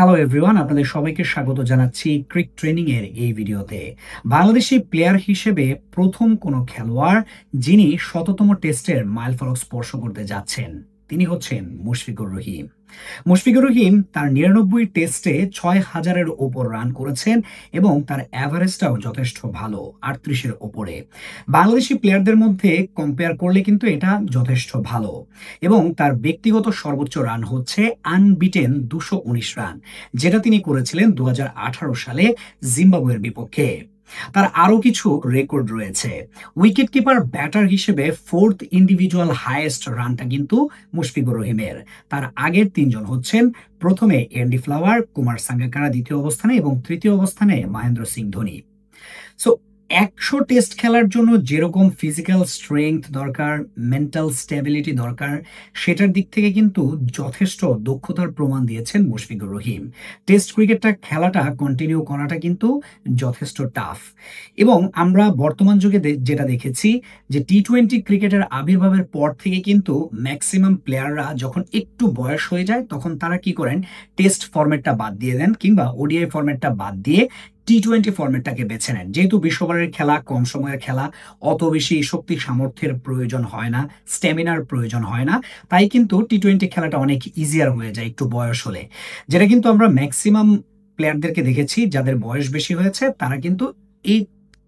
Hello everyone, আপনাদের সবাইকে স্বাগত জানাচ্ছি ক্রিক ট্রেনিং এর এই ভিডিওতে। বাংলাদেশি প্লেয়ার হিসেবে প্রথম কোনো খেলোয়াড় যিনি শততম টেস্টের মাইলফলক স্পর্শ করতে যাচ্ছেন তিনি হচ্ছেন মুশফিকুর রহিম। মুশফিকুর রহিম তার ৯৯ টেস্টে ৬,০০০-এর ওপর রান করেছেন এবং তার অ্যাভারেজটাও যথেষ্ট ভালো, ৩৮-এর ওপরে। বাংলাদেশি প্লেয়ারদের মধ্যে কম্পেয়ার করলে কিন্তু এটা যথেষ্ট ভালো এবং তার ব্যক্তিগত সর্বোচ্চ রান হচ্ছে আনবিটেন ২১৯ রান, যেটা তিনি করেছিলেন ২০১৮ সালে জিম্বাবুয়ের বিপক্ষে। তার আরো কিছু রেকর্ড রয়েছে। উইকেট কিপার ব্যাটার হিসেবে ফোর্থ ইন্ডিভিজুয়াল হাইয়েস্ট রানটা কিন্তু মুশফিকুর রহিমের। তার আগের তিনজন হচ্ছেন, প্রথমে এন্ডি ফ্লাওয়ার, কুমার সাঙ্গাকারা দ্বিতীয় অবস্থানে এবং তৃতীয় অবস্থানে মহেন্দ্র সিং ধোনি। সো ১০০ টেস্ট খেলার জন্য যেরকম ফিজিক্যাল স্ট্রেংথ দরকার, মেন্টাল স্টেবিলিটি দরকার, সেটার দিক থেকে কিন্তু যথেষ্ট দক্ষতার প্রমাণ দিয়েছেন মুশফিকুর রহিম। টেস্ট ক্রিকেটটা খেলাটা কন্টিনিউ করাটা কিন্তু যথেষ্ট টাফ এবং আমরা বর্তমান যুগে যেটা দেখেছি যে টি-20 ক্রিকেটের আবির্ভাবের পর থেকে কিন্তু ম্যাক্সিমাম প্লেয়াররা যখন একটু বয়স হয়ে যায় তখন তারা কি করেন, টেস্ট ফরম্যাটটা বাদ দিয়ে দেন কিংবা ওডিআই ফরম্যাটটা বাদ দিয়ে টি-20 ফরম্যাটটাকে বেছে নেন। যেহেতু বিশ্ববারের খেলা, কম সময়ের খেলা, অত বেশি শক্তি সামর্থ্যের প্রয়োজন হয় না, স্ট্যামিনার প্রয়োজন হয় না, তাই কিন্তু টি-20 খেলাটা অনেক ইজিয়ার হয়ে যায় একটু বয়স হলে। যেটা কিন্তু আমরা ম্যাক্সিমাম প্লেয়ারদেরকে দেখেছি যাদের বয়স বেশি হয়েছে তারা কিন্তু এই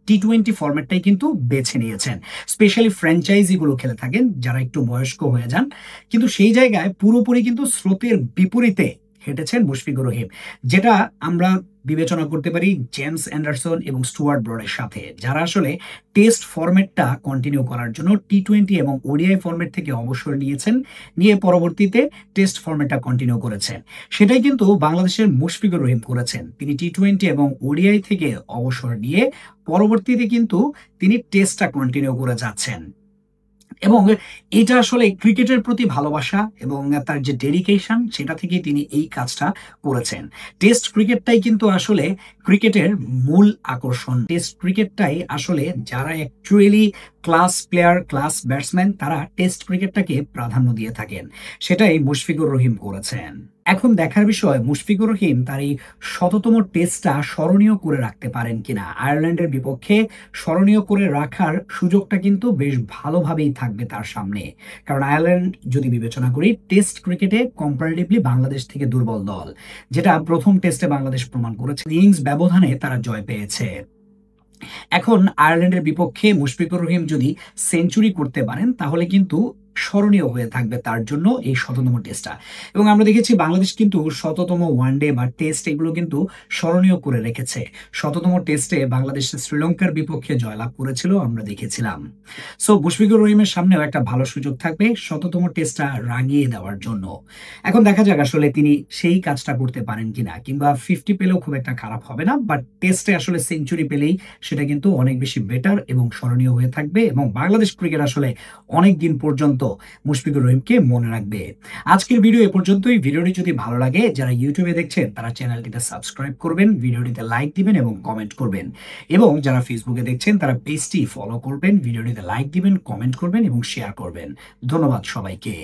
টি-20 ফরম্যাটটাই কিন্তু বেছে নিয়েছেন। স্পেশালি ফ্র্যাঞ্চাইজিগুলো খেলে থাকেন যারা একটু বয়স্ক হয়ে যান, কিন্তু সেই জায়গায় পুরোপুরি কিন্তু স্রোতের বিপরীতে হেঁটেছেন মুশফিকুর রহিম, যেটা আমরা বিবেচনা করতে পারি জেমস অ্যান্ডারসন এবং স্টুয়ার্ট ব্রডের সাথে, যারা আসলে টেস্ট ফরম্যাটটা কন্টিনিউ করার জন্য টি-20 এবং ওডিআই ফরম্যাট থেকে অবসর নিয়েছেন, নিয়ে পরবর্তীতে টেস্ট ফরম্যাটটা কন্টিনিউ করেছেন। সেটাই কিন্তু বাংলাদেশের মুশফিকুর রহিম করেছেন। তিনি টি-20 এবং ওডিআই থেকে অবসর নিয়ে পরবর্তীতে কিন্তু তিনি টেস্টটা কন্টিনিউ করে যাচ্ছেন এবং এটা আসলে ক্রিকেটের প্রতি ভালোবাসা এবং তার যে ডেডিকেশন সেটা থেকে তিনি এই কাজটা করেছেন। টেস্ট ক্রিকেটটাই কিন্তু আসলে ক্রিকেটের মূল আকর্ষণ। টেস্ট ক্রিকেটটাই আসলে যারা actually class player, class batsman, তারা টেস্ট ক্রিকেটটাকে প্রাধান্য দিয়ে থাকেন। সেটাই মুশফিকুর রহিম করেছেন। এখন দেখার বিষয় মুশফিকুর রহিম তার এই শততম টেস্টটা স্মরণীয় করে রাখতে পারেন কিনা। আয়ারল্যান্ডের বিপক্ষে স্মরণীয় করে রাখার সুযোগটা কিন্তু বেশ ভালোভাবেই থাকবে তার সামনে, কারণ আয়ারল্যান্ড যদি বিবেচনা করি টেস্ট ক্রিকেটে কম্পারেটিভলি বাংলাদেশ থেকে দুর্বল দল, যেটা প্রথম টেস্টে বাংলাদেশ প্রমাণ করেছে। ইনিংস ব্যবধানে তারা জয় পেয়েছে। এখন আয়ারল্যান্ডের বিপক্ষে মুশফিকুর রহিম যদি সেঞ্চুরি করতে পারেন তাহলে কিন্তু স্মরণীয় হয়ে থাকবে তার জন্য এই শততম টেস্টটা। এবং আমরা দেখেছি বাংলাদেশ কিন্তু শততম ওয়ানডে বা টেস্ট এগুলো কিন্তু স্মরণীয় করে রেখেছে। শততম টেস্টে বাংলাদেশ শ্রীলঙ্কার বিপক্ষে জয়লাভ করেছিল, আমরা দেখেছিলাম। সো মুশফিকুর রহিমের সামনেও একটা ভালো সুযোগ থাকবে শততম টেস্টটা রাঙিয়ে দেওয়ার জন্য। এখন দেখা যাক আসলে তিনি সেই কাজটা করতে পারেন কিনা, কিংবা 50 পেলেও খুব একটা খারাপ হবে না, বাট টেস্টে আসলে সেঞ্চুরি পেলেই সেটা কিন্তু অনেক বেশি বেটার এবং স্মরণীয় হয়ে থাকবে এবং বাংলাদেশ ক্রিকেট আসলে অনেক দিন পর্যন্ত মুশফিকুর রহিমকে মনে রাখবে। আজকের ভিডিও এ পর্যন্তই। ভিডিওটি যদি ভালো লাগে, যারা ইউটিউবে দেখছেন তারা চ্যানেলটিতে সাবস্ক্রাইব করবেন, ভিডিওটিতে লাইক দিবেন এবং কমেন্ট করবেন, এবং যারা ফেসবুকে দেখছেন তারা পেজটি ফলো করবেন, ভিডিওটিতে লাইক দিবেন, কমেন্ট করবেন এবং শেয়ার করবেন। ধন্যবাদ সবাইকে।